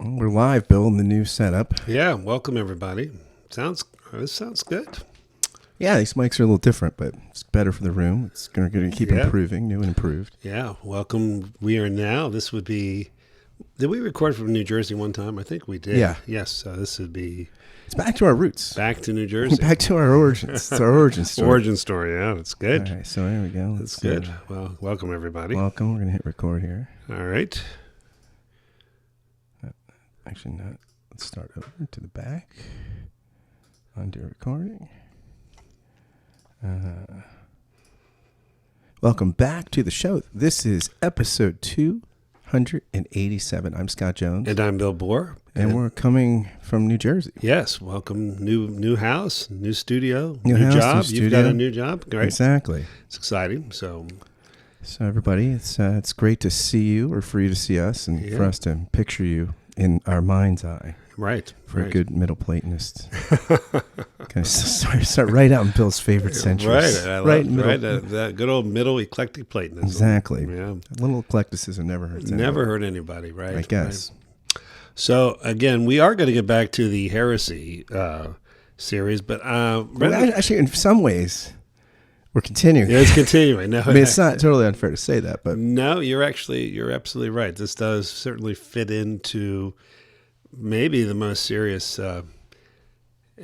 We're live, Bill, in the new setup. Yeah, welcome everybody. This sounds good. Yeah, these mics are a little different, but it's better for the room. It's going to keep improving, new and improved. Yeah, welcome. We are now. This would be. Did we record from New Jersey one time? I think we did. Yeah. Yes. This would be. It's back to our roots. Back to New Jersey. Back to our origins. It's our origin story. Origin story. Yeah, that's good. All right, so there we go. That's good. Well, welcome everybody. Welcome. We're going to hit record here. All right. Actually, not. Let's start over to the back. Undo recording. Welcome back to the show. This is episode 287. I'm Scott Jones. And I'm Bill Bohr. And we're coming from New Jersey. Yes. Welcome. New house, new studio, new house, job. New studio. You've got a new job. Great. Exactly. It's exciting. So everybody, it's great to see you, or for you to see us, and for us to picture you in our mind's eye. Right. For a good Middle Platonist. Start right out in Bill's favorite centuries. Right. That good old middle eclectic Platonism. Exactly. Yeah. A little eclecticism never hurts anybody. Never hurt anybody, right? I guess. Right. So, again, we are going to get back to the heresy series, but... actually, in some ways... We're continuing. Yeah, it's continuing. No, I mean, it's not totally unfair to say that, but no, you're absolutely right. This does certainly fit into maybe the most serious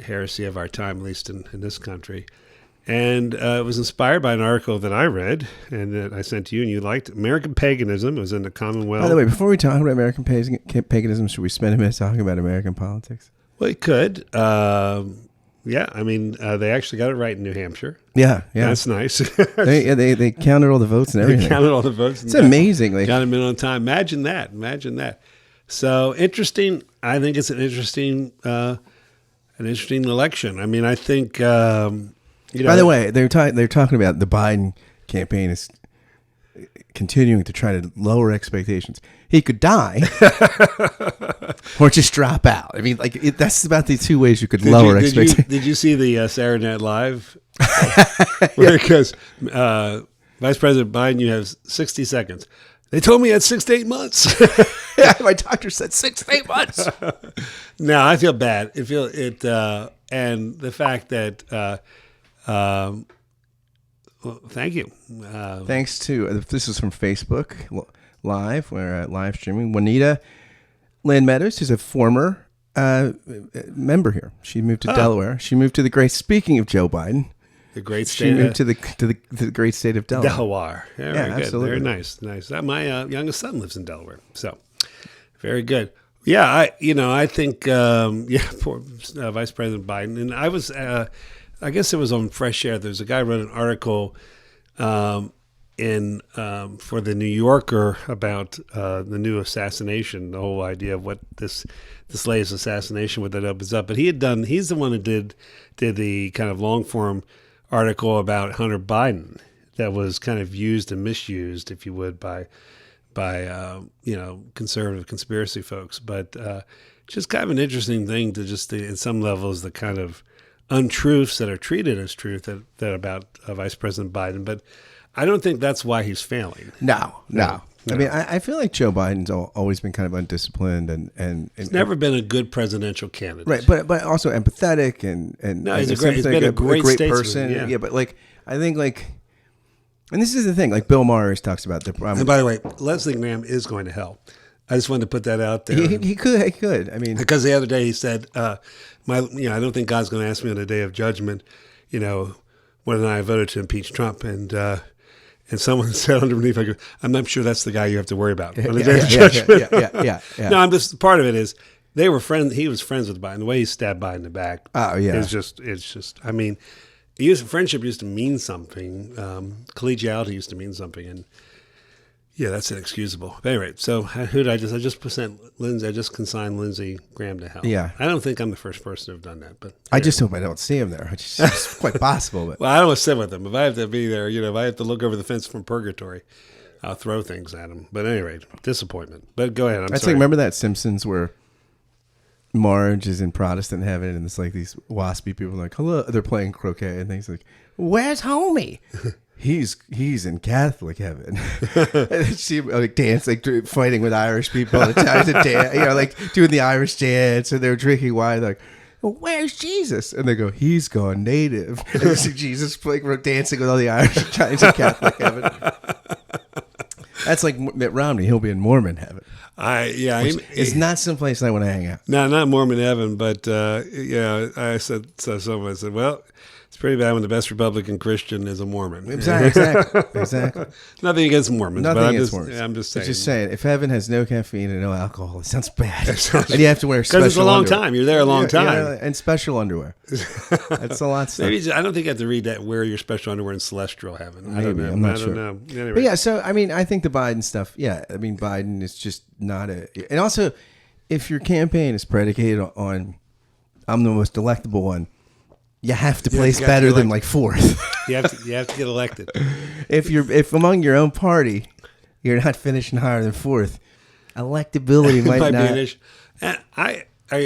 heresy of our time, at least in this country. And it was inspired by an article that I read and that I sent to you, and you liked. American Paganism. It was in the Commonwealth. By the way, before we talk about American paganism, should we spend a minute talking about American politics? Well, it could. Yeah, I mean, they actually got it right in New Hampshire. Yeah. That's nice. they counted all the votes and everything. They counted all the votes. It's amazing. Got them in on time. Imagine that. So interesting. I think it's an interesting election. I mean, I think. By the way, they're talking about the Biden campaign is continuing to try to lower expectations. He could die or just drop out. I mean, that's about the two ways you could lower expectations. Did you see the Saturday Night Live? Where it goes, Vice President Biden, you have 60 seconds. They told me you had 6 to 8 months. Yeah, my doctor said 6 to 8 months. No, I feel bad. And the fact that, well, thank you. Thanks to, this is from Facebook Live, we're live streaming. Juanita Lynn Meadows, who's a former member here. She moved to Delaware. She moved to the great, speaking of Joe Biden, the great state. She moved to the great state of Delaware. Delaware. Yeah, very good. Absolutely. Very nice. My youngest son lives in Delaware. So very good. Yeah, I think, poor Vice President Biden. And I was, I guess it was on Fresh Air. There's a guy who wrote an article for the New Yorker about the new assassination, the whole idea of what this latest assassination, what that opens up. But he's the one who did the kind of long form article about Hunter Biden that was kind of used and misused, if you would, by conservative conspiracy folks. But just kind of an interesting thing to just, in some levels, the kind of untruths that are treated as truth that about Vice President Biden. But I don't think that's why he's failing. No. I mean, I feel like Joe Biden's always been kind of undisciplined and he's never been a good presidential candidate, right? But also empathetic and no, he's been a great person. Yeah, but I think and this is the thing. Like Bill Maher talks about the problem. And by the way, Leslie Graham is going to hell. I just wanted to put that out there. He could. I mean, because the other day he said, I don't think God's going to ask me on the day of judgment, when I voted to impeach Trump, and someone said underneath, I'm not sure that's the guy you have to worry about on the day of judgment. Yeah. No, I'm just, part of it is they were friends. He was friends with Biden. The way he stabbed Biden in the back. Oh yeah. It's just. I mean, friendship used to mean something. Collegiality used to mean something, and yeah, that's inexcusable. But anyway, so who did I just consigned Lindsey Graham to hell. Yeah. I don't think I'm the first person to have done that, but I just hope I don't see him there. It's quite possible. But well, I don't want to sit with him. If I have to be there, if I have to look over the fence from purgatory, I'll throw things at him. But at any rate, disappointment. But go ahead. I'm sorry. Remember that Simpsons where Marge is in Protestant heaven, and it's like these waspy people like, hello, they're playing croquet and things like, where's homie? he's in Catholic heaven. And she like dance, like fighting with Irish people all the time to dance, like doing the Irish dance, and they're drinking wine. Like, well, where's Jesus? And they go, he's gone native. And you see Jesus like dancing with all the Irish guys in Catholic heaven. That's like Mitt Romney. He'll be in Mormon heaven. It's not someplace I want to hang out. No, not Mormon heaven, but I said to someone, I said, well, it's pretty bad when the best Republican Christian is a Mormon. Exactly. Nothing against Mormons. Mormons. I'm just saying. Just saying, if heaven has no caffeine and no alcohol, it sounds bad. And you have to wear special because it's a long underwear. time. You're there a long time. And special underwear. That's a lot of stuff. Maybe I don't think you have to read that. Wear your special underwear in celestial heaven. I don't know. I'm not sure. Know. Anyway. But yeah, so I mean, I think the Biden stuff. Yeah, I mean, Biden is just not a. And also, if your campaign is predicated on, I'm the most electable one. You have to place better than like fourth. you have to get elected. If among your own party, you're not finishing higher than fourth, electability might not. Be an issue. And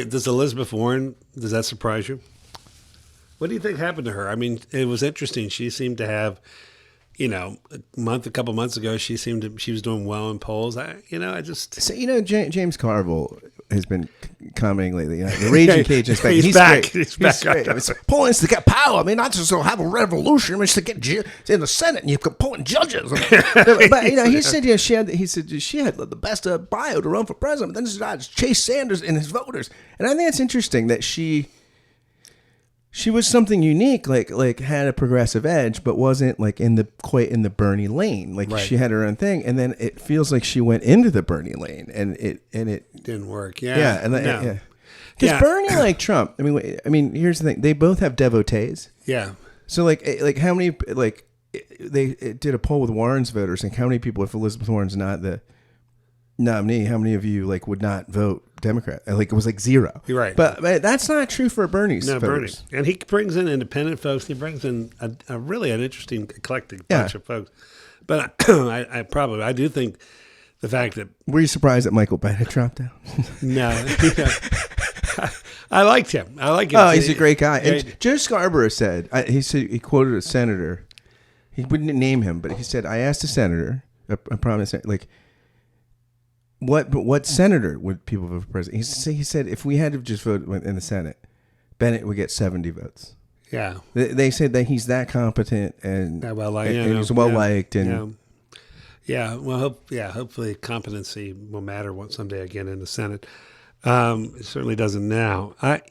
does Elizabeth Warren? Does that surprise you? What do you think happened to her? I mean, it was interesting. She seemed to have, a couple months ago, she was doing well in polls. James Carville has been commenting lately. The raging cage is back. He's back. Great. He's back. Great. Poland's to get power. I mean, not just to have a revolution. It's to get in the Senate and you can appoint judges. But he said she had the best bio to run for president. But then it's Chase Sanders and his voters. And I think it's interesting that she was something unique, like had a progressive edge, but wasn't like quite in the Bernie lane. Like she had her own thing, and then it feels like she went into the Bernie lane, and it didn't work. Because Bernie, like Trump. I mean, here's the thing: they both have devotees. Yeah. So like how many they did a poll with Warren's voters, like how many people, if Elizabeth Warren's not the nominee, how many of you would not vote Democrat? Like it was like 0. You're right, but that's not true for Bernie's voters. Bernie, and he brings in independent folks. He brings in a really an interesting eclectic bunch of folks. But I do think the fact that were you surprised that Michael Bennett dropped out? No, I liked him. Oh, he's a great guy. And Joe Scarborough said he quoted a senator. He wouldn't name him, but he said, "I asked a senator, a prominent senator, like." What senator would people vote for president? He said if we had to just vote in the Senate, Bennett would get 70 votes. Yeah, they said that he's that competent and he's well liked and Well, hopefully competency will matter someday again in the Senate. It certainly doesn't now. I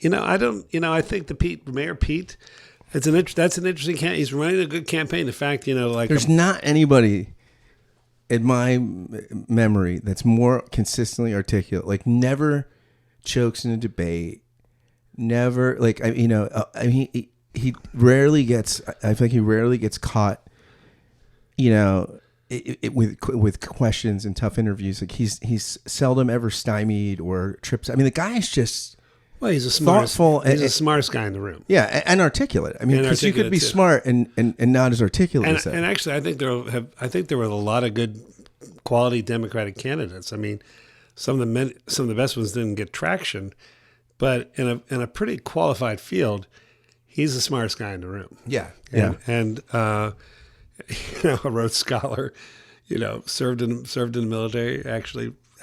think Mayor Pete. That's an interesting campaign. He's running a good campaign. The fact there's not anybody in my memory that's more consistently articulate, like never chokes in a debate, never he rarely gets, I think he rarely gets caught, with questions and tough interviews. Like he's seldom ever stymied or trips. I mean, the guy is just he's thoughtful. He's the smartest guy in the room. Yeah, and articulate. I mean, because you could be smart and not as articulate as that. And actually, I think there were a lot of good quality Democratic candidates. I mean, some of the best ones didn't get traction, but in a pretty qualified field, he's the smartest guy in the room. Yeah, and a Rhodes Scholar, served in the military.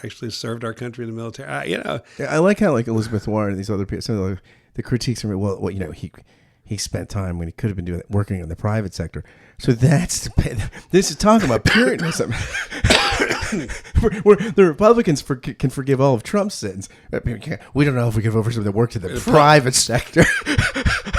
Actually served our country in the military. I like how Elizabeth Warren and these other people. So the critiques are he spent time when he could have been working in the private sector. So this is talking about Puritanism. Where the Republicans can forgive all of Trump's sins. We don't know if we can vote for something that worked in the private sector.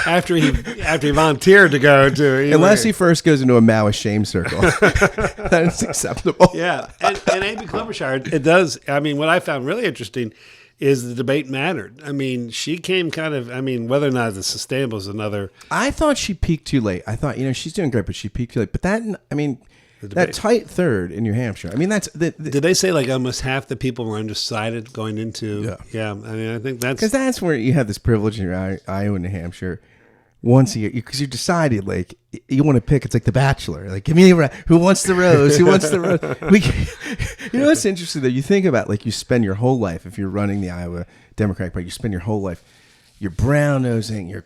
after he volunteered to go to, unless he first goes into a Maoist shame circle, that is acceptable. Yeah, and Amy Klobuchar, it does. I mean, what I found really interesting is the debate mattered. I mean, she came whether or not it's sustainable is another. I thought she peaked too late. I thought, she's doing great, but she peaked too late. But that tight third in New Hampshire. I mean, that's did they say almost half the people were undecided going into? Yeah. I mean, I think that's because that's where you have this privilege in your Iowa, New Hampshire. Once a year, because you decided you want to pick. It's like The Bachelor. Like, give me who wants the rose? Who wants the rose? What's interesting though? You think about you spend your whole life, if you're running the Iowa Democratic Party, you spend your whole life, you're brown nosing, you're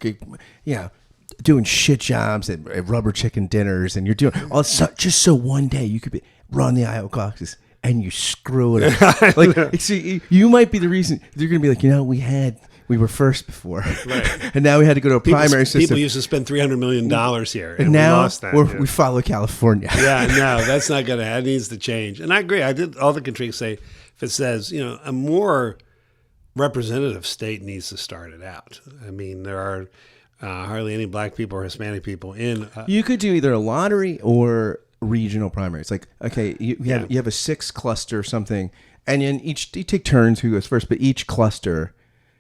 doing shit jobs at rubber chicken dinners, and you're doing all just so one day you could run the Iowa caucus and you screw it up. Like, see, you might be the reason. They're going to be like, we were first before, right. And now we had to go to a primary system. People used to spend $300 million here, and now we lost that. We follow California. Yeah, no, that's not going to. That needs to change. And I agree. I did all the critiques say if it says a more representative state needs to start it out. I mean, there are hardly any black people or Hispanic people in. You could do either a lottery or regional primaries. Like, okay, you have a 6 cluster or something, and then you take turns who goes first, but each cluster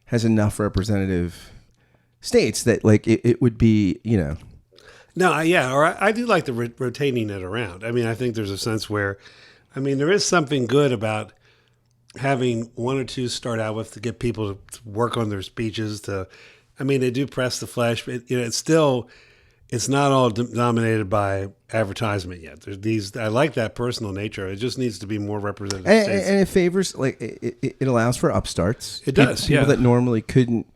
has enough representative states that like it would be, No, yeah, or I do like the rotating it around. I mean, I think there's a sense where, there is something good about having one or two start out with to get people to work on their speeches. They do press the flesh, but it's not all dominated by advertisement yet. There's these. I like that personal nature. It just needs to be more representative. And it favors, like, it allows for upstarts. It does. People that normally couldn't.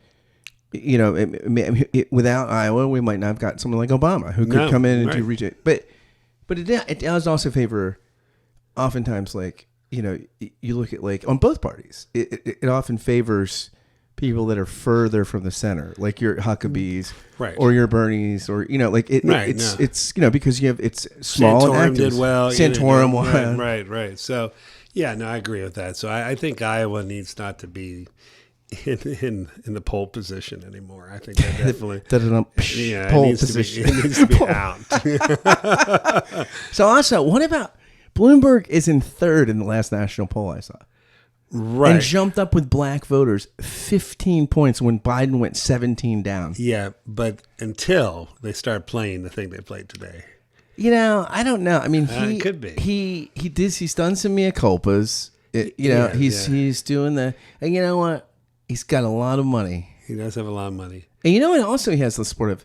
Without Iowa, we might not have got someone like Obama who could come in and do region. But it does also favor, oftentimes, like, you look at, like, on both parties, it often favors people that are further from the center, like your Huckabees, right, or your Bernies, or it's because it's small Santorum and active. Did well. Santorum won. Right. So I agree with that. So I think Iowa needs not to be in the pole position anymore. I think that definitely pole position. It needs to be out. So also, what about Bloomberg is in 3rd in the last national poll I saw. Right. And jumped up with black voters 15 points when Biden went 17 down. Yeah, but until they start playing the thing they played today. I don't know. I mean, it could be. He's done some mea culpas. He's doing the, and you know what? He's got a lot of money. He does have a lot of money. And also he has the support of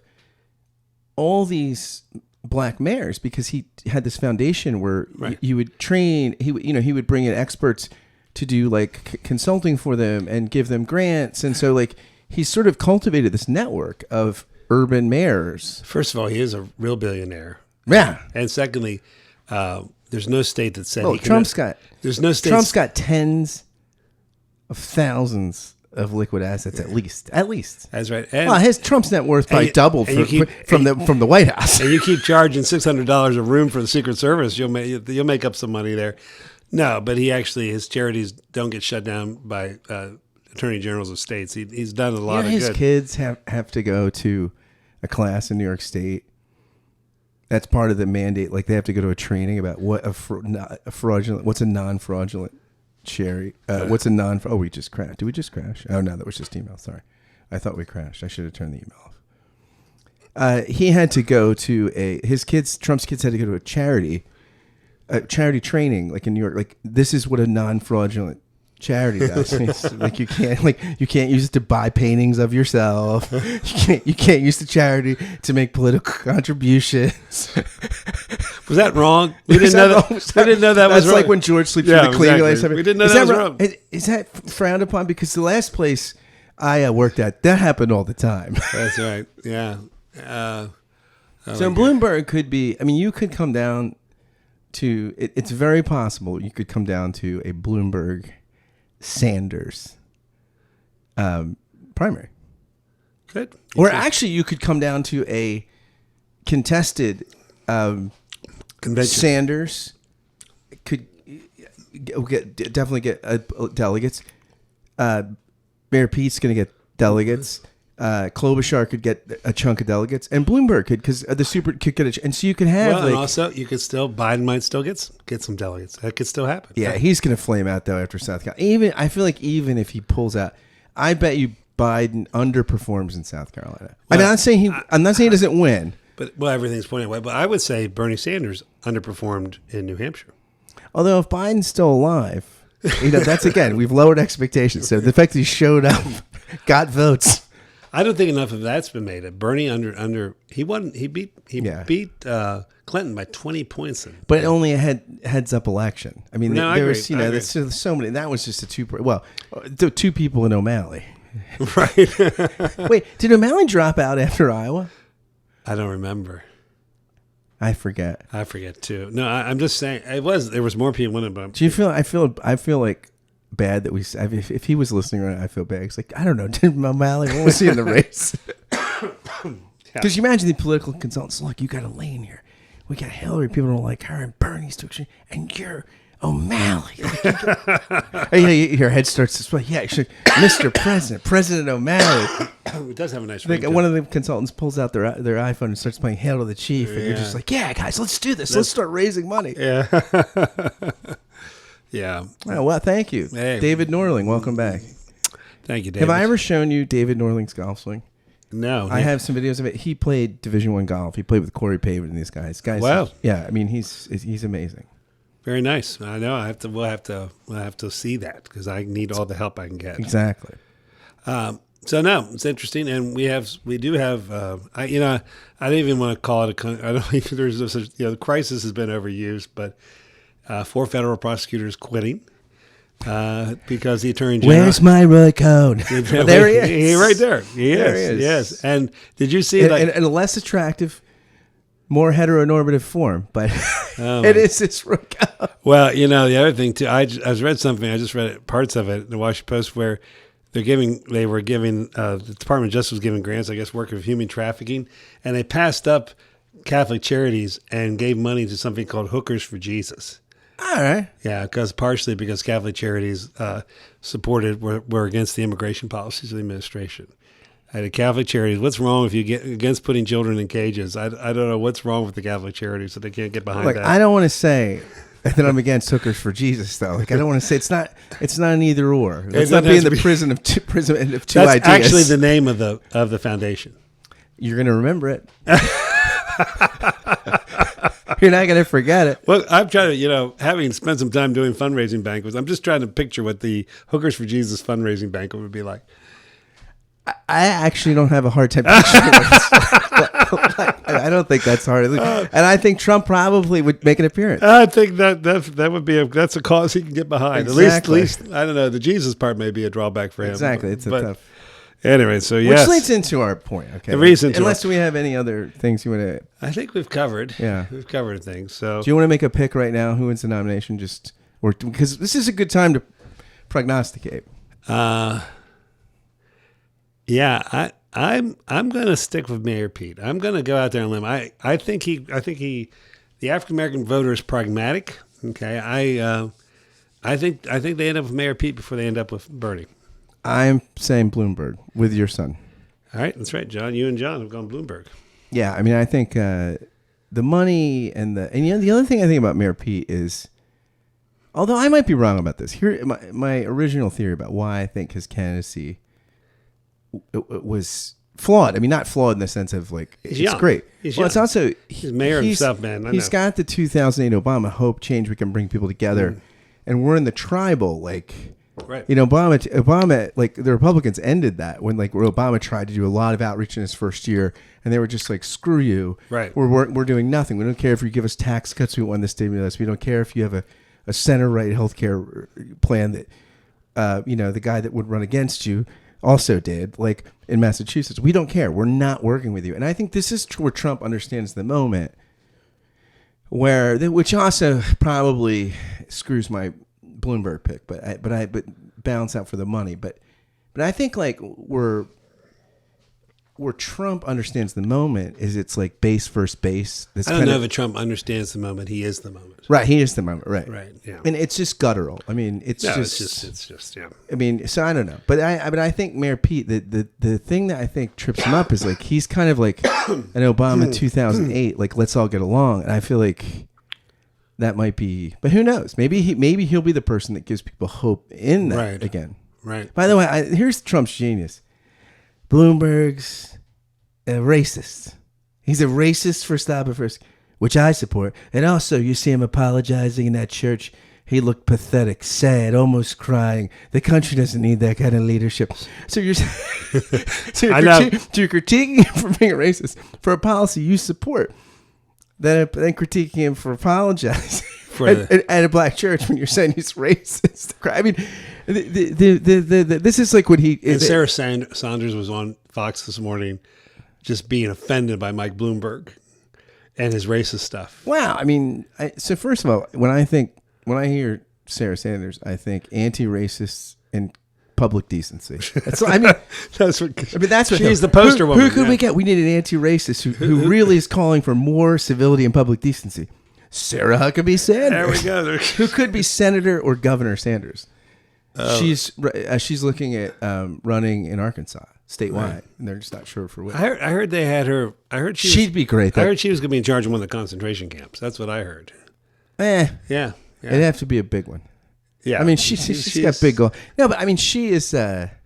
all these black mayors, because he had this foundation where you would train, he would bring in experts to do like consulting for them and give them grants. And so like he's sort of cultivated this network of urban mayors. First of all, he is a real billionaire. Yeah. And secondly, there's no state that said Trump's got tens of thousands of liquid assets at least. That's right. And Trump's net worth probably doubled from the White House. And you keep charging $600 a room for the Secret Service, you'll make up some money there. No, but his charities don't get shut down by attorney generals of states. He's done a lot of good. His kids have to go to a class in New York State. That's part of the mandate. Like, they have to go to a training about what what's a non-fraudulent charity. What's a we just crashed. Did we just crash? Oh, no, that was just email. Sorry. I thought we crashed. I should have turned the email off. He had to go to Trump's kids had to go to a charity training, like in New York. Like, this is what a non-fraudulent charity does. Like, you can't use it to buy paintings of yourself. You can't use the charity to make political contributions. Was that wrong? We didn't know that. We didn't know that was wrong. That's like when George sleeps with the cleaning lady. We didn't know that was wrong. Is that frowned upon? Because the last place I worked at, that happened all the time. That's right. Yeah. So Bloomberg could be. I mean, you could come down to. It's very possible you could come down to a Bloomberg Sanders primary. Good. Or actually, you could come down to a contested convention. Sanders could definitely get delegates. Mayor Pete's going to get delegates. Klobuchar could get a chunk of delegates, and Bloomberg could, because the super could get and so you could have. And also you could still Biden might still get some delegates. That could still happen. Yeah, he's going to flame out though after South Carolina. I feel like even if he pulls out, I bet you Biden underperforms in South Carolina. Well, I'm not saying he doesn't win. But everything's pointing away. But I would say Bernie Sanders underperformed in New Hampshire. Although if Biden's still alive, that's again, we've lowered expectations. So the fact that he showed up, got votes. I don't think enough of that's been made. Bernie he won. He beat Clinton by 20 points. But only a heads-up election. I mean, there was there's so many. That was just the two people in O'Malley. Right. Wait, did O'Malley drop out after Iowa? I don't remember. I forget. I forget too. No, I'm just saying there was more people in it, but Do you feel? I feel like bad that we. If he was listening, right, I feel bad. It's like, I don't know. Did O'Malley? What was he in the race? Because you imagine the political consultants. Look, you got Elaine here. We got Hillary. People don't like her, and Bernie's too extreme, and you're O'Malley. Your head starts to swell. Yeah, Mr. President O'Malley. It does have a nice. One of the consultants pulls out their iPhone and starts playing "Hail to the Chief," and you're just like, "Yeah, guys, let's do this. Let's start raising money." Yeah. Yeah. Oh, well, thank you, David Norling. Welcome back. Thank you, David. Have I ever shown you David Norling's golf swing? No. I have some videos of it. He played Division I golf. He played with Corey Pavin and these guys. Wow. Yeah, I mean, he's amazing. Very nice. I know. We'll have to see that because I need all the help I can get. Exactly. So no, it's interesting, and we do have. I don't even want to call it I don't even. There's the crisis has been overused, but 4 federal prosecutors quitting because the attorney general. Where's my Roy Cohn? There he is. He right there. He is. Yes. And did you see in a less attractive, more heteronormative form, but it is this Roy Cohn. Well, the other thing too. I read something. I just read parts of it in the Washington Post where they were giving the Department of Justice was giving grants, I guess, working with human trafficking, and they passed up Catholic Charities and gave money to something called Hookers for Jesus. All right. Yeah, partially because Catholic Charities were against the immigration policies of the administration. The Catholic Charities, what's wrong if you get against putting children in cages? I don't know what's wrong with the Catholic Charities so they can't get behind that. I don't want to say that I'm against Hookers for Jesus, though. I don't want to say it's not an either or. Let's not be in the prison of two ideas. That's actually the name of the foundation. You're going to remember it. You're not going to forget it. Well, I'm trying to, having spent some time doing fundraising banquets, I'm just trying to picture what the Hookers for Jesus fundraising banquet would be like. I actually don't have a hard time picturing this. I don't think that's hard. And I think Trump probably would make an appearance. I think that would be that's a cause he can get behind. Exactly. At least I don't know. The Jesus part may be a drawback for him. Exactly. It's tough. Anyway, so yes. Which leads into our point. Okay. Unless we have any other things you want to. I think we've covered. Yeah. We've covered things. So. Do you want to make a pick right now? Who wins the nomination? Because this is a good time to prognosticate. Yeah, I'm going to stick with Mayor Pete. I'm going to go out there on a limb. I think the African American voter is pragmatic. Okay, I think they end up with Mayor Pete before they end up with Bernie. I'm saying Bloomberg with your son. All right, that's right, John. You and John have gone Bloomberg. Yeah, I mean, I think the money and the other thing I think about Mayor Pete is, although I might be wrong about this, here my original theory about why I think his candidacy it was flawed. I mean, not flawed in the sense of it's young. Great. He's well, young. it's also he's mayor himself, man. He's got the 2008 Obama hope change. We can bring people together, and we're in the tribal right. Obama, like the Republicans ended that when where Obama tried to do a lot of outreach in his first year, and they were just like, screw you. Right. We're doing nothing. We don't care if you give us tax cuts. We want the stimulus. We don't care if you have a center right healthcare plan that the guy that would run against you also did, like in Massachusetts. We don't care. We're not working with you. And I think this is where Trump understands the moment, which also probably screws my Bloomberg pick, but balance out for the money. But I think where Trump understands the moment is it's like base versus base. I don't know if Trump understands the moment. He is the moment. Right. He is the moment. Right. Right. Yeah. And it's just guttural. I mean, it's just. Yeah. I mean, so I don't know, but I think Mayor Pete, the thing that I think trips him up is he's kind of like an Obama 2008, let's all get along, and I feel like that might be, but who knows? Maybe he'll be the person that gives people hope in that again. Right. By the way, here's Trump's genius. Bloomberg's a racist. He's a racist for stop and frisk, which I support. And also, you see him apologizing in that church. He looked pathetic, sad, almost crying. The country doesn't need that kind of leadership. So you're critiquing him for being a racist for a policy you support, then critiquing him for apologizing at a black church when you're saying he's racist. I mean, this is like when he... And Sarah Sanders was on Fox this morning just being offended by Mike Bloomberg and his racist stuff. Wow. I mean, so first of all, when I hear Sarah Sanders, I think anti-racist and public decency. That's that's what she's the poster woman. Who could we get? We need an anti-racist who really is calling for more civility and public decency. Sarah Huckabee Sanders. There we go. Who could be Senator or Governor Sanders? She's looking at running in Arkansas statewide, right. And they're just not sure for which. I heard they had her. She'd be great. I heard she was going to be in charge of one of the concentration camps. That's what I heard. Yeah. It'd have to be a big one. Yeah, I mean she's got big goals. No, but I mean she is. But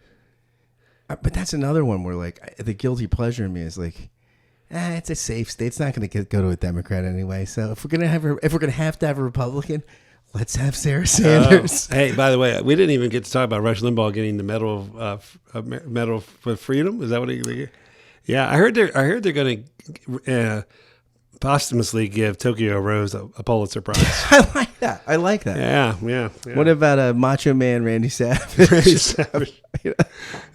that's another one where like the guilty pleasure in me is like, it's a safe state. It's not going to go to a Democrat anyway. So if we're gonna have to have a Republican, let's have Sarah Sanders. Hey, by the way, we didn't even get to talk about Rush Limbaugh getting the Medal for Freedom. Is that what he? Yeah, I heard they're going to posthumously give Tokyo Rose a Pulitzer Prize. I like that. Yeah. What about Macho Man Randy Savage?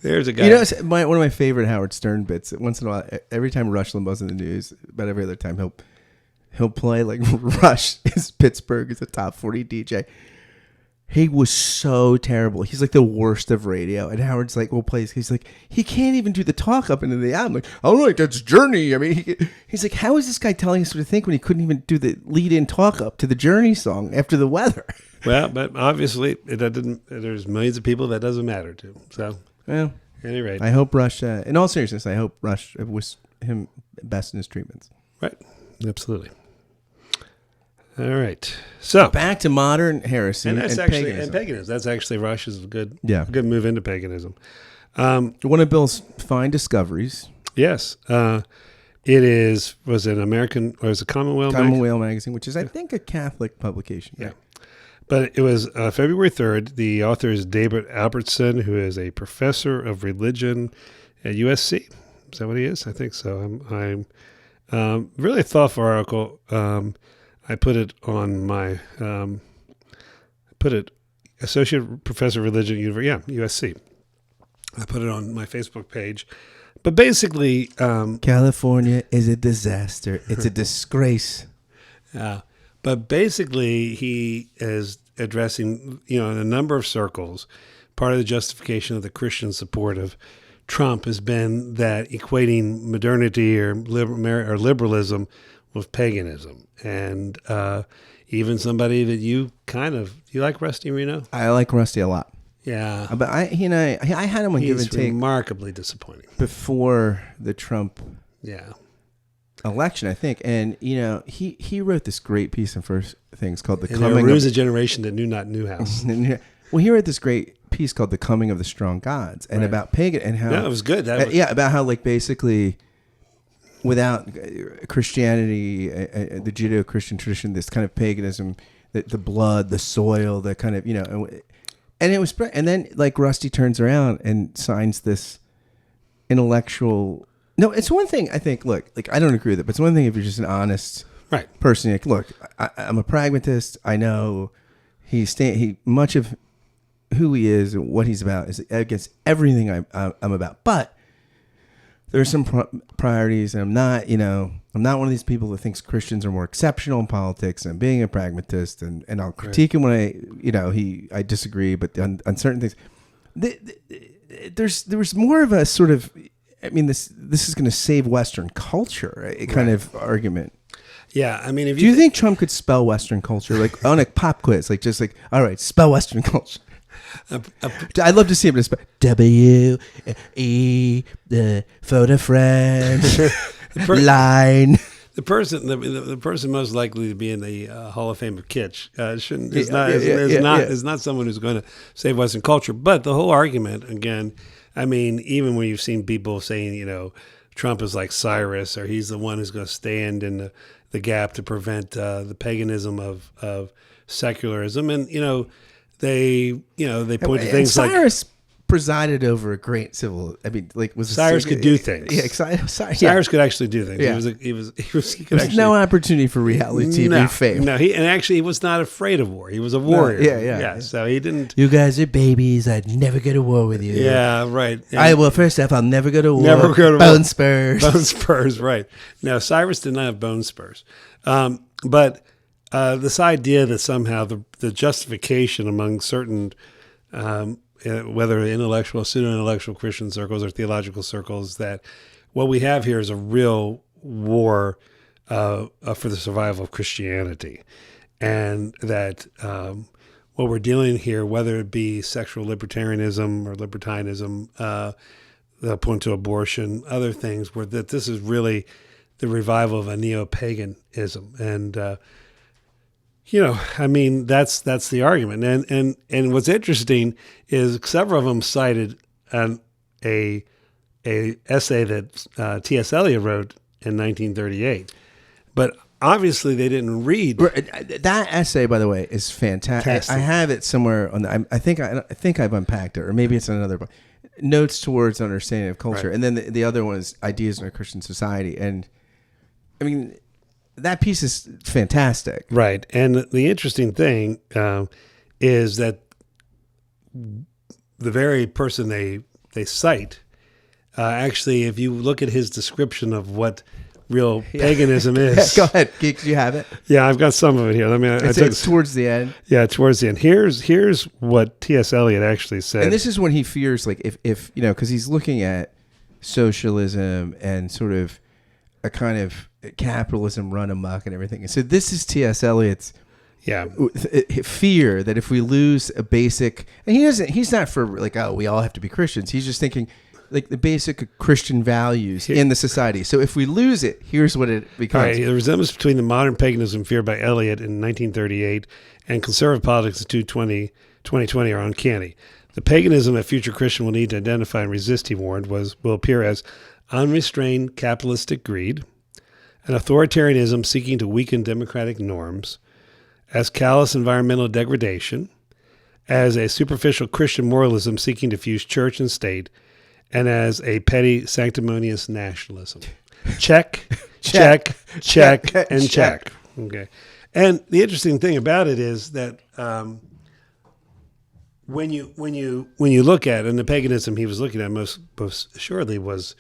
There's a guy. One of my favorite Howard Stern bits. Once in a while, every time Rush Limbaugh's in the news, about every other time he'll play like Rush is Pittsburgh is a top 40 DJ. He was so terrible. He's like the worst of radio. And Howard's like, he's like, he can't even do the talk up into the album. Like, oh, like that's Journey. I mean, he's like, how is this guy telling us what to think when he couldn't even do the lead-in talk up to the Journey song after the weather? Well, but obviously there's millions of people that doesn't matter to. So, well, at any rate. I hope Rush, in all seriousness, I hope Rush was him best in his treatments. Right. Absolutely. All right. So back to modern heresy and paganism. That's actually Rush's good move into paganism. One of Bill's fine discoveries. Yes. It was an American, or it was a Commonwealth magazine, which is, I think, a Catholic publication. Yeah. But it was February 3rd. The author is David Albertson, who is a professor of religion at USC. Is that what he is? I think so. I'm really a thoughtful article. I put it on my, Associate Professor of Religion, USC. I put it on my Facebook page. But basically... California is a disaster. It's a disgrace. But basically, he is addressing, in a number of circles, part of the justification of the Christian support of Trump has been that equating modernity or liberalism with paganism. And even somebody that you like Rusty Reno? I like Rusty a lot. Yeah. But I had him on Give and Take. He's remarkably disappointing. Before the Trump election, I think. And, he wrote this great piece in First Things called The Coming of... There was a generation that knew not Newhouse. Well, he wrote this great piece called The Coming of the Strong Gods, and about pagan, and how... Yeah, it was good. About how, like, basically... Without Christianity, the Judeo-Christian tradition, this kind of paganism, the blood, the soil, the kind of, and it was, and then like Rusty turns around and signs this intellectual. No, it's one thing I think. Look, like I don't agree with it, but it's one thing if you're just an honest person. Like, look, I'm a pragmatist. I know he much of who he is and what he's about is against everything I'm about, but. There's some priorities, and I'm not one of these people that thinks Christians are more exceptional in politics. And being a pragmatist, and I'll critique him when I disagree, but on certain things, there was more of a sort of, I mean, this is going to save Western culture, kind of argument. Yeah, I mean, do you think Trump could spell Western culture like on a pop quiz, like just like all right, spell Western culture? I'd love to see him just W-E, the photo French line. The person most likely to be in the Hall of Fame of Kitsch is not someone who's going to save Western culture. But the whole argument, again, I mean, even when you've seen people saying, Trump is like Cyrus, or he's the one who's going to stand in the gap to prevent the paganism of secularism, and they point to things Cyrus presided over a great civil. I mean, like was Cyrus could do things. Yeah, Cyrus could actually do things. Yeah. He could There's actually, no opportunity for reality TV fame. No, he was not afraid of war. He was a warrior. Yeah. So he didn't. You guys are babies. I'd never go to war with you. Yeah, right. Well, first off, I'll never go to war. Never go to bone war. spurs. Bone spurs, right. No, Cyrus did not have bone spurs. But this idea that somehow the justification among certain, whether intellectual, pseudo-intellectual Christian circles or theological circles, that what we have here is a real war for the survival of Christianity. And that what we're dealing here, whether it be sexual libertarianism or libertarianism, they'll point to abortion, other things, that this is really the revival of a neo-paganism. And, I mean, that's the argument. And what's interesting is several of them cited a essay that T.S. Eliot wrote in 1938. But obviously they didn't read. That essay, by the way, is fantastic. I have it somewhere on the, I think I've unpacked it, or maybe it's in another book. Notes towards understanding of culture. Right. And then the other one is Ideas in a Christian Society. And I mean, that piece is fantastic. Right. And the interesting thing is that the very person they cite, actually, if you look at his description of what real paganism is. Go ahead. Do you have it? Yeah, I've got some of it here. It's towards the end. Yeah, towards the end. Here's what T.S. Eliot actually said. And this is when he fears, like, if because he's looking at socialism and sort of a kind of capitalism run amok and everything. And so this is T.S. Eliot's fear that if we lose a basic, and he's not for like, oh, we all have to be Christians. He's just thinking like the basic Christian values in the society. So if we lose it, here's what it becomes. Right, the resemblance between the modern paganism feared by Eliot in 1938 and conservative politics in 2020 are uncanny. The paganism that future Christian will need to identify and resist, he warned, will appear as unrestrained capitalistic greed, an authoritarianism seeking to weaken democratic norms, as callous environmental degradation, as a superficial Christian moralism seeking to fuse church and state, and as a petty sanctimonious nationalism. Check, check, and check. Okay. And the interesting thing about it is that when you look at, and the paganism he was looking at most assuredly was,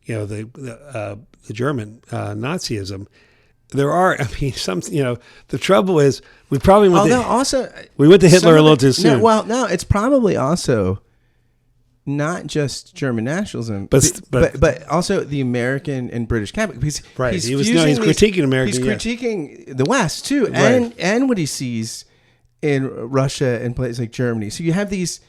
the German Nazism. There are, the trouble is we probably went to Hitler a little too soon. No, it's probably also not just German nationalism, but also the American and British Catholic. Because right, he's critiquing American. He's critiquing the West too, and what he sees in Russia and places like Germany. So you have these.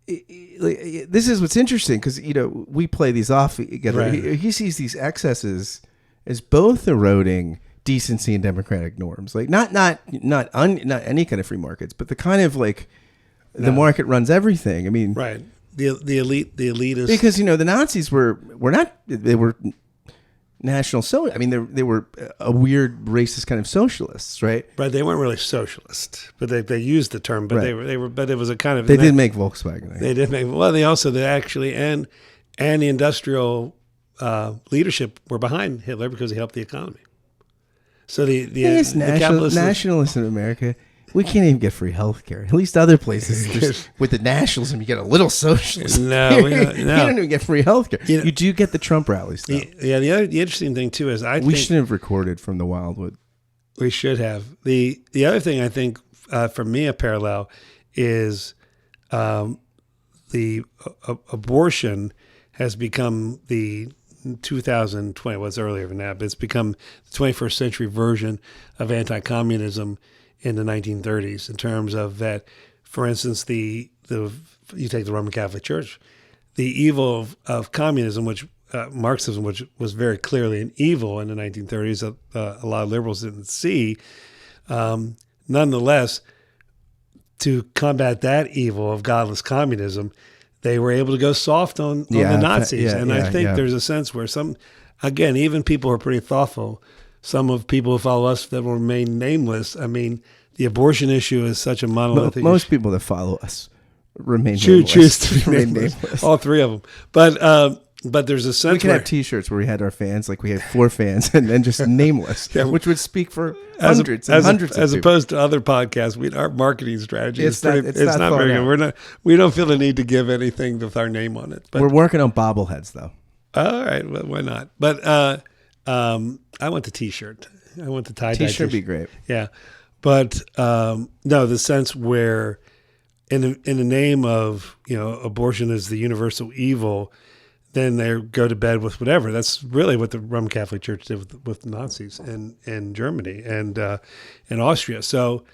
This is what's interesting because we play these off together. Right. He sees these excesses as both eroding decency and democratic norms, like not any kind of free markets, but the kind of the market runs everything. I mean, right. The elitists, because the Nazis were national. So I mean, they were a weird racist kind of socialists, right? Right. They weren't really socialist, but they used the term. But right. they were. But it was a kind of. They did make Volkswagen. They did make. Well, they actually and the industrial leadership were behind Hitler because he helped the economy. So the nationalists in America. We can't even get free health care. At least other places, with the nationalism, you get a little socialism. No. You don't even get free health care. You do get the Trump rallies, though. The interesting thing, too, is we should have recorded from the Wildwood. We should have. The other thing, I think, for me, a parallel is the abortion has become the 2020, well, it's earlier than that, but it's become the 21st century version of anti-communism in the 1930s, in terms of that, for instance, you take the Roman Catholic Church, the evil of communism, which Marxism, which was very clearly an evil in the 1930s, a lot of liberals didn't see. Nonetheless, to combat that evil of godless communism, they were able to go soft on the Nazis. I think there's a sense where even people who are pretty thoughtful, some of people who follow us that will remain nameless. I mean, the abortion issue is such a monolithic Most issue. people that follow us remain choose nameless. to be Remain nameless. nameless. All three of them. But there's a sense We could where have T-shirts where we had our fans, like we had 4 fans, and then just nameless, which would speak for hundreds and hundreds of as people. opposed to other podcasts, our marketing strategy It's is not not thought very out. good. We don't feel the need to give anything with our name on it. But We're working on bobbleheads, though. all right, well, why not? But I want the T-shirt. I want the tie-dye T-shirt would be great. Yeah, but no, the sense where in the name of abortion is the universal evil, then they go to bed with whatever. That's really what the Roman Catholic Church did with Nazis in Germany and in Austria. So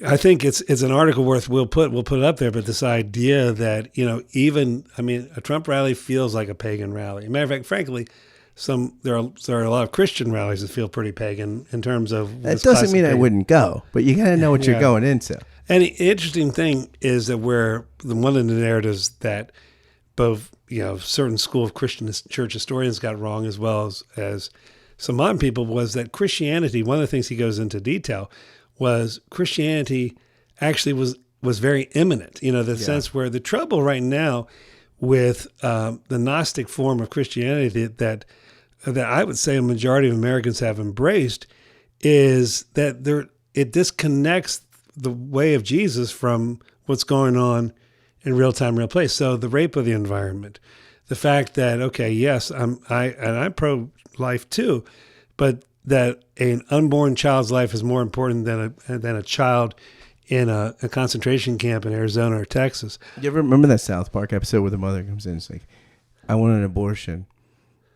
I think it's an article we'll put it up there. But this idea that a Trump rally feels like a pagan rally. Matter of fact, frankly, there are a lot of Christian rallies that feel pretty pagan in terms of. That doesn't mean I wouldn't go, but you got to know what you're going into. And the interesting thing is that where one of the narratives that both certain school of Christian church historians got wrong, as well as some modern people, was that Christianity. One of the things he goes into detail was Christianity actually was very imminent. Sense where the trouble right now with the Gnostic form of Christianity that I would say a majority of Americans have embraced is that it disconnects the way of Jesus from what's going on in real time, real place. So the rape of the environment, the fact that, okay, yes, I'm pro-life too, but that an unborn child's life is more important than a child in a concentration camp in Arizona or Texas. You ever remember that South Park episode where the mother comes in and is like, I want an abortion.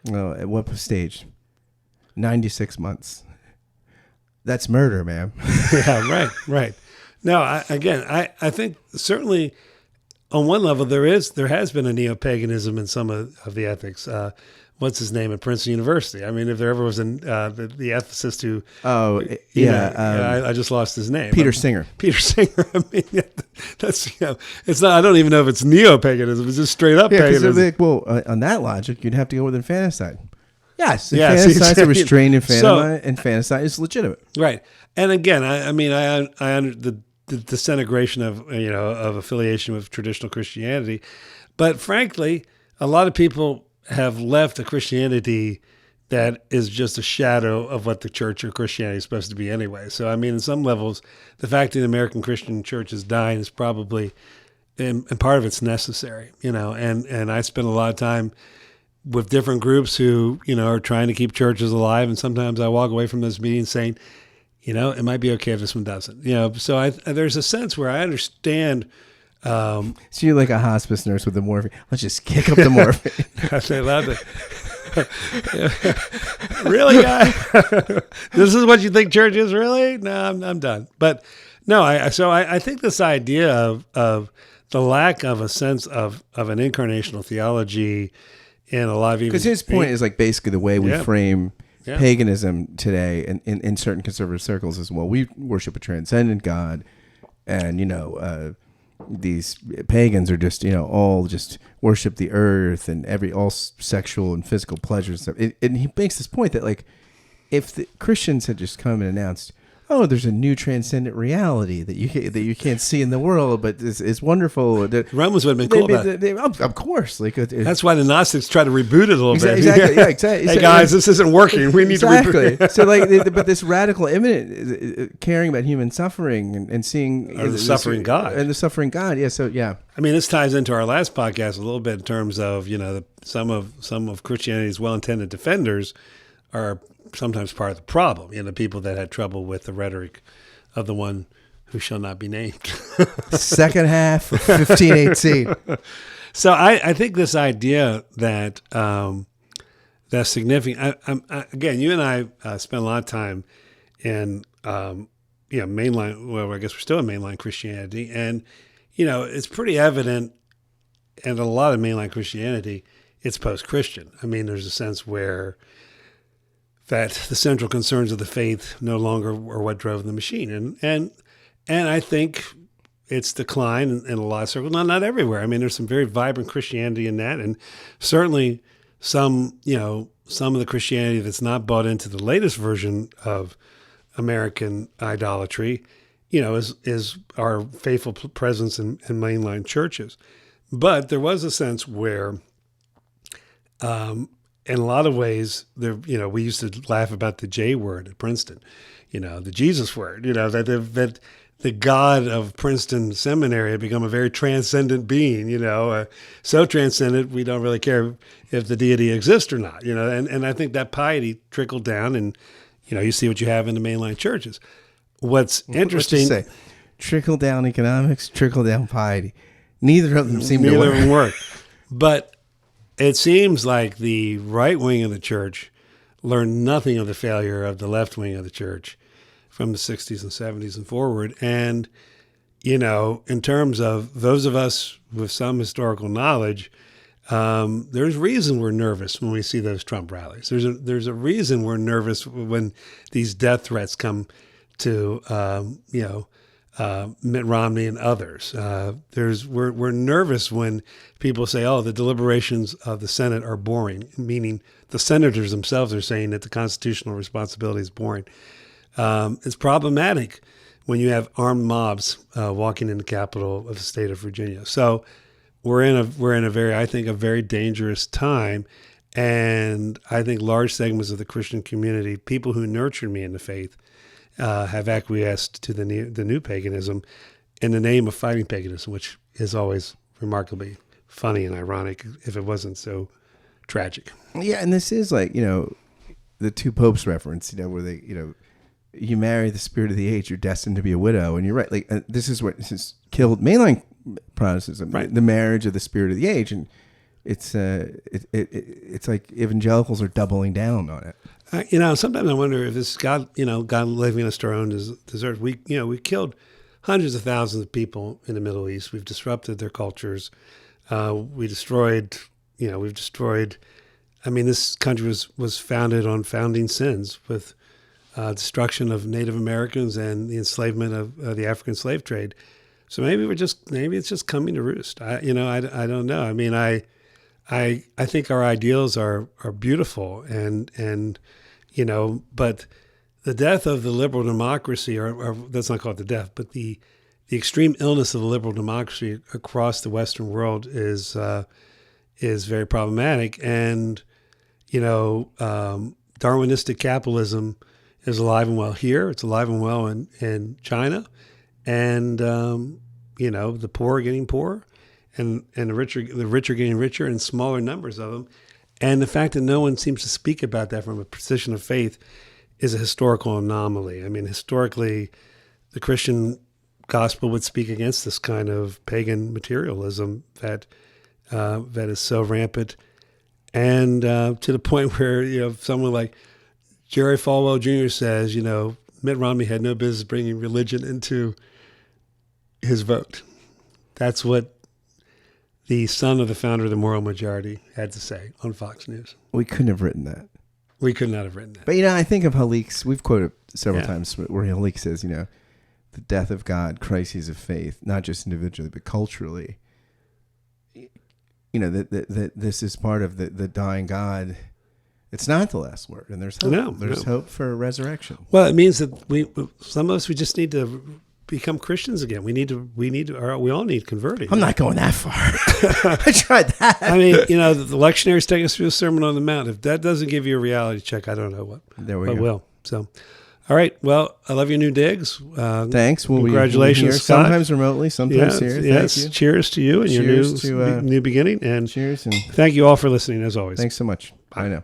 Well, at what stage? 96 months. That's murder, ma'am. Yeah, right. No, I think certainly on one level there has been a neo-paganism in some of the ethics. What's his name at Princeton University? I mean, if there ever was the ethicist who... Oh, yeah. I just lost his name. Peter Singer. Peter Singer. I mean, that's, it's not, I don't even know if it's neo-paganism. It's just straight up paganism. Like, well, on that logic, you'd have to go with infanticide. Yes, Yes, infanticide, exactly. restrained infanticide is legitimate. Right. And again, I under the disintegration of affiliation with traditional Christianity, but frankly, a lot of people have left a Christianity that is just a shadow of what the church or Christianity is supposed to be anyway. So I mean, in some levels, the fact that the American Christian church is dying is probably, and part of it's necessary. And I spend a lot of time with different groups who are trying to keep churches alive, and sometimes I walk away from those meetings saying, it might be okay if this one doesn't. So there's a sense where I understand. So you're like a hospice nurse with the morphine. Let's just kick up the morphine. I say loud. Really, guy? This is what you think church is? Really? No, I'm done. But no, I think this idea of the lack of a sense of an incarnational theology in a lot of, because his point is like basically the way we frame paganism today in certain conservative circles as well. We worship a transcendent God, and these pagans are just all just worship the earth and all sexual and physical pleasures and stuff. And he makes this point that like if the Christians had just come and announced, oh, there's a new transcendent reality that you can't see in the world, but it's wonderful. Romans would have been cool about it. Of course, that's why the Gnostics try to reboot it a little bit. Exactly, yeah, exactly. Hey guys, this isn't working. We need to reboot it. So but this radical, imminent caring about human suffering and seeing the suffering God and the suffering God. Yeah. So yeah. I mean, this ties into our last podcast a little bit in terms of some of Christianity's well-intended defenders are sometimes part of the problem. The people that had trouble with the rhetoric of the one who shall not be named. Second half of 1518. So I think this idea that that's significant. Again, you and I spent a lot of time in mainline. Well, I guess we're still in mainline Christianity, and it's pretty evident in a lot of mainline Christianity, it's post-Christian. I mean, there's a sense where that the central concerns of the faith no longer are what drove the machine. And I think it's decline in a lot of circles, not everywhere. I mean, there's some very vibrant Christianity in that. And certainly some of the Christianity that's not bought into the latest version of American idolatry, is our faithful presence in mainline churches. But there was a sense where, in a lot of ways, we used to laugh about the J word at Princeton, the Jesus word, that the God of Princeton Seminary had become a very transcendent being, so transcendent we don't really care if the deity exists or not, and I think that piety trickled down, and you see what you have in the mainline churches. What's interesting, say? Trickle down economics, trickle down piety. Neither of them seem to work. But it seems like the right wing of the church learned nothing of the failure of the left wing of the church from the 60s and 70s and forward. And, in terms of those of us with some historical knowledge, there's reason we're nervous when we see those Trump rallies. There's a reason we're nervous when these death threats come to, Mitt Romney and others. We're nervous when people say, "Oh, the deliberations of the Senate are boring," meaning the senators themselves are saying that the constitutional responsibility is boring. It's problematic when you have armed mobs walking in the capital of the state of Virginia. So we're in a very dangerous time, and I think large segments of the Christian community, people who nurtured me in the faith, have acquiesced to the new paganism in the name of fighting paganism, which is always remarkably funny and ironic if it wasn't so tragic. Yeah, and this is like, the two popes reference, where they, you marry the spirit of the age, you're destined to be a widow. And you're right. Like, this is killed mainline Protestantism, right? The marriage of the spirit of the age. And it's like evangelicals are doubling down on it. Sometimes I wonder if it's God, God leaving us to our own desert. We killed hundreds of thousands of people in the Middle East. We've disrupted their cultures. We've destroyed. I mean, this country was founded on founding sins with destruction of Native Americans and the enslavement of the African slave trade. So maybe it's just coming to roost. I don't know. I mean, I think our ideals are beautiful and but the death of the liberal democracy, or let's not call it the death, but the extreme illness of the liberal democracy across the Western world is very problematic. And Darwinistic capitalism is alive and well here. It's alive and well in China, and the poor are getting poorer, and the rich are getting richer in smaller numbers of them. And the fact that no one seems to speak about that from a position of faith is a historical anomaly. I mean, historically, the Christian gospel would speak against this kind of pagan materialism that is so rampant, and to the point where someone like Jerry Falwell Jr. says, Mitt Romney had no business bringing religion into his vote. That's what the son of the founder of the Moral Majority had to say on Fox News. We couldn't have written that. We could not have written that. But, I think of Halik's, we've quoted several times where Halik says, the death of God, crises of faith, not just individually, but culturally. That this is part of the dying God. It's not the last word, and there's hope. There's hope for resurrection. Well, it means that some of us, we just need to become Christians again. We all need converting. I'm not going that far. I tried that. I mean, the lectionaries take us through the Sermon on the Mount. If that doesn't give you a reality check, I don't know what. There we go. Will. So, all right. Well, I love your new digs. Thanks. Congratulations, we'll Scott. Sometimes remotely, sometimes here. Yes. Thank you. Cheers to you and your new beginning. And cheers. And thank you all for listening, as always. Thanks so much. Bye. I know.